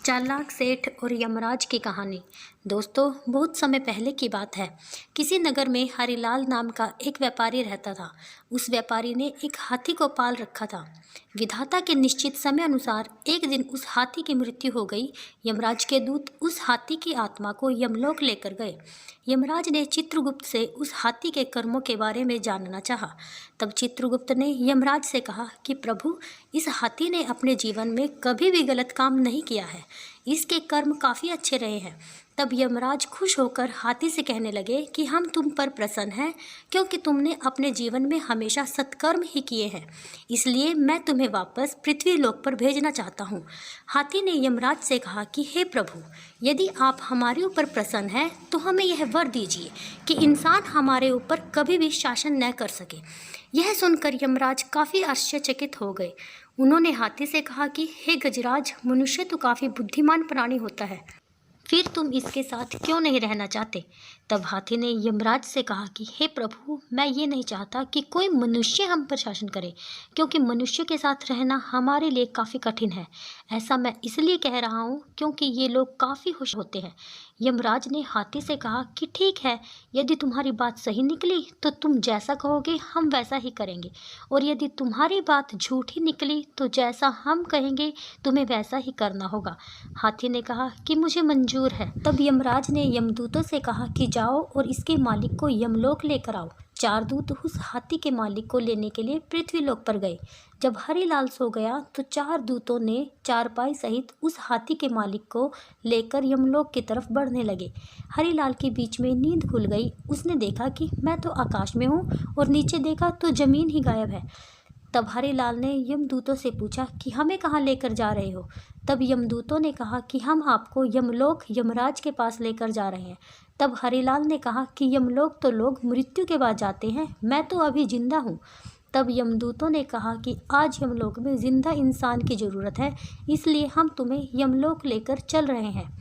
चालाक सेठ और यमराज की कहानी। दोस्तों, बहुत समय पहले की बात है। किसी नगर में हरिलाल नाम का एक व्यापारी रहता था। उस व्यापारी ने एक हाथी को पाल रखा था। विधाता के निश्चित समय अनुसार एक दिन उस हाथी की मृत्यु हो गई। यमराज के दूत उस हाथी की आत्मा को यमलोक लेकर गए। यमराज ने चित्रगुप्त से उस हाथी के कर्मों के बारे में जानना चाहा। तब चित्रगुप्त ने यमराज से कहा कि प्रभु, इस हाथी ने अपने जीवन में कभी भी गलत काम नहीं किया है। इसके कर्म काफ़ी अच्छे रहे हैं। तब यमराज खुश होकर हाथी से कहने लगे कि हम तुम पर प्रसन्न हैं, क्योंकि तुमने अपने जीवन में हमेशा सत्कर्म ही किए हैं। इसलिए मैं तुम्हें वापस पृथ्वी लोक पर भेजना चाहता हूँ। हाथी ने यमराज से कहा कि हे प्रभु, यदि आप हमारे ऊपर प्रसन्न हैं तो हमें यह वर दीजिए कि इंसान हमारे ऊपर कभी भी शासन न कर सके। यह सुनकर यमराज काफ़ी आश्चर्यचकित हो गए। उन्होंने हाथी से कहा कि हे गजराज, मनुष्य तो काफ़ी बुद्धिमान प्राणी होता है, फिर तुम इसके साथ क्यों नहीं रहना चाहते? तब हाथी ने यमराज से कहा कि हे प्रभु, मैं ये नहीं चाहता कि कोई मनुष्य हम पर शासन करे, क्योंकि मनुष्य के साथ रहना हमारे लिए काफ़ी कठिन है। ऐसा मैं इसलिए कह रहा हूँ क्योंकि ये लोग काफ़ी खुश होते हैं। यमराज ने हाथी से कहा कि ठीक है, यदि तुम्हारी बात सही निकली तो तुम जैसा कहोगे हम वैसा ही करेंगे, और यदि तुम्हारी बात झूठी निकली तो जैसा हम कहेंगे तुम्हें वैसा ही करना होगा। हाथी ने कहा कि मुझे मंजूर है। तब यमराज ने यमदूतों से कहा कि जाओ और इसके मालिक को यमलोक लेकर आओ। 4 दूत उस हाथी के मालिक को लेने के लिए पृथ्वीलोक पर गए। जब हरिलाल सो गया तो 4 दूतों ने चारपाई सहित उस हाथी के मालिक को लेकर यमलोक की तरफ बढ़ने लगे। हरिलाल के बीच में नींद खुल गई। उसने देखा कि मैं तो आकाश में हूँ, और नीचे देखा तो जमीन ही गायब है। तब हरिलाल ने यमदूतों से पूछा कि हमें कहाँ लेकर जा रहे हो? तब यमदूतों ने कहा कि हम आपको यमलोक यमराज के पास लेकर जा रहे हैं। तब हरिलाल ने कहा कि यमलोक तो लोग मृत्यु के बाद जाते हैं, मैं तो अभी जिंदा हूँ। तब यमदूतों ने कहा कि आज यमलोक में जिंदा इंसान की ज़रूरत है, इसलिए हम तुम्हें यमलोक लेकर चल रहे हैं।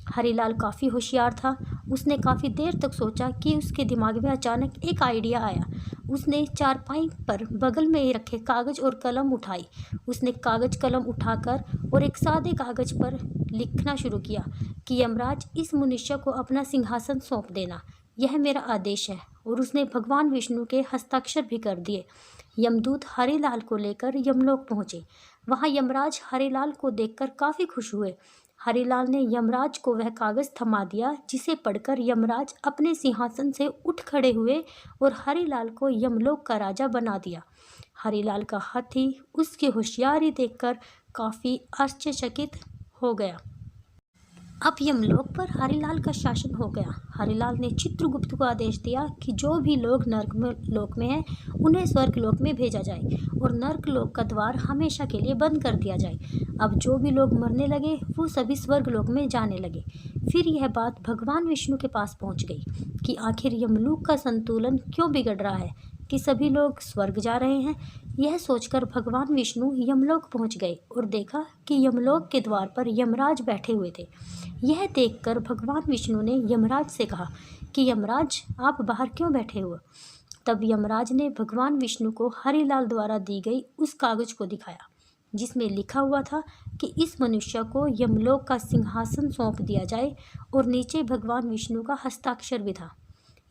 हरिलाल काफ़ी होशियार था। उसने काफ़ी देर तक सोचा कि उसके दिमाग में अचानक एक आइडिया आया। उसने चारपाई पर बगल में रखे कागज़ और कलम उठाई। उसने कागज़ कलम उठाकर और एक सादे कागज़ पर लिखना शुरू किया कि यमराज, इस मनुष्य को अपना सिंहासन सौंप देना, यह मेरा आदेश है। और उसने भगवान विष्णु के हस्ताक्षर भी कर दिए। यमदूत हरिलाल को लेकर यमलोक पहुँचे। वहाँ यमराज हरिलाल को देखकर काफ़ी खुश हुए। हरिलाल ने यमराज को वह कागज़ थमा दिया, जिसे पढ़कर यमराज अपने सिंहासन से उठ खड़े हुए और हरिलाल को यमलोक का राजा बना दिया। हरिलाल का हाथी उसकी होशियारी देखकर काफ़ी आश्चर्यचकित हो गया। अब यमलोक पर हरिलाल का शासन हो गया। हरिलाल ने चित्रगुप्त को आदेश दिया कि जो भी लोग लोक में हैं, उन्हें स्वर्गलोक में भेजा जाए और नर्कलोक का द्वार हमेशा के लिए बंद कर दिया जाए। अब जो भी लोग मरने लगे वो सभी स्वर्गलोक में जाने लगे। फिर यह बात भगवान विष्णु के पास पहुंच गई कि आखिर यमलोक का संतुलन क्यों बिगड़ रहा है, कि सभी लोग स्वर्ग जा रहे हैं। यह सोचकर भगवान विष्णु यमलोक पहुंच गए और देखा कि यमलोक के द्वार पर यमराज बैठे हुए थे। यह देखकर भगवान विष्णु ने यमराज से कहा कि यमराज, आप बाहर क्यों बैठे हो? तब यमराज ने भगवान विष्णु को हरिलाल द्वारा दी गई उस कागज़ को दिखाया, जिसमें लिखा हुआ था कि इस मनुष्य को यमलोक का सिंहासन सौंप दिया जाए, और नीचे भगवान विष्णु का हस्ताक्षर भी था।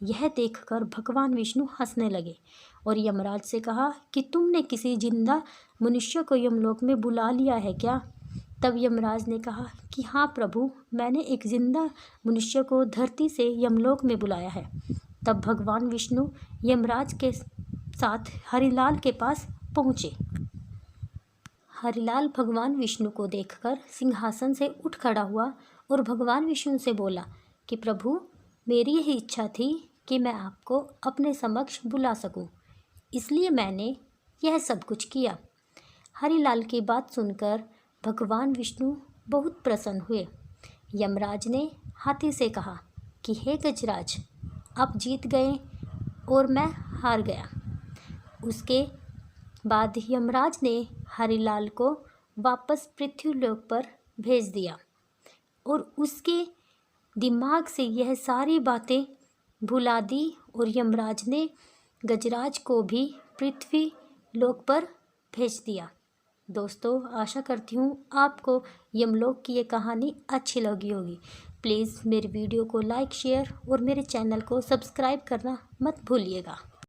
यह देखकर भगवान विष्णु हंसने लगे और यमराज से कहा कि तुमने किसी जिंदा मनुष्य को यमलोक में बुला लिया है क्या? तब यमराज ने कहा कि हाँ प्रभु, मैंने एक जिंदा मनुष्य को धरती से यमलोक में बुलाया है। तब भगवान विष्णु यमराज के साथ हरिलाल के पास पहुँचे। हरिलाल भगवान विष्णु को देखकर सिंहासन से उठ खड़ा हुआ और भगवान विष्णु से बोला कि प्रभु, मेरी यही इच्छा थी कि मैं आपको अपने समक्ष बुला सकूं, इसलिए मैंने यह सब कुछ किया। हरिलाल की बात सुनकर भगवान विष्णु बहुत प्रसन्न हुए। यमराज ने हाथी से कहा कि हे गजराज, आप जीत गए और मैं हार गया। उसके बाद यमराज ने हरिलाल को वापस पृथ्वीलोक पर भेज दिया और उसके दिमाग से यह सारी बातें भुला दी, और यमराज ने गजराज को भी पृथ्वी लोक पर भेज दिया। दोस्तों आशा करती हूँ आपको यमलोक की ये कहानी अच्छी लगी होगी। प्लीज़ मेरी वीडियो को लाइक शेयर और मेरे चैनल को सब्सक्राइब करना मत भूलिएगा।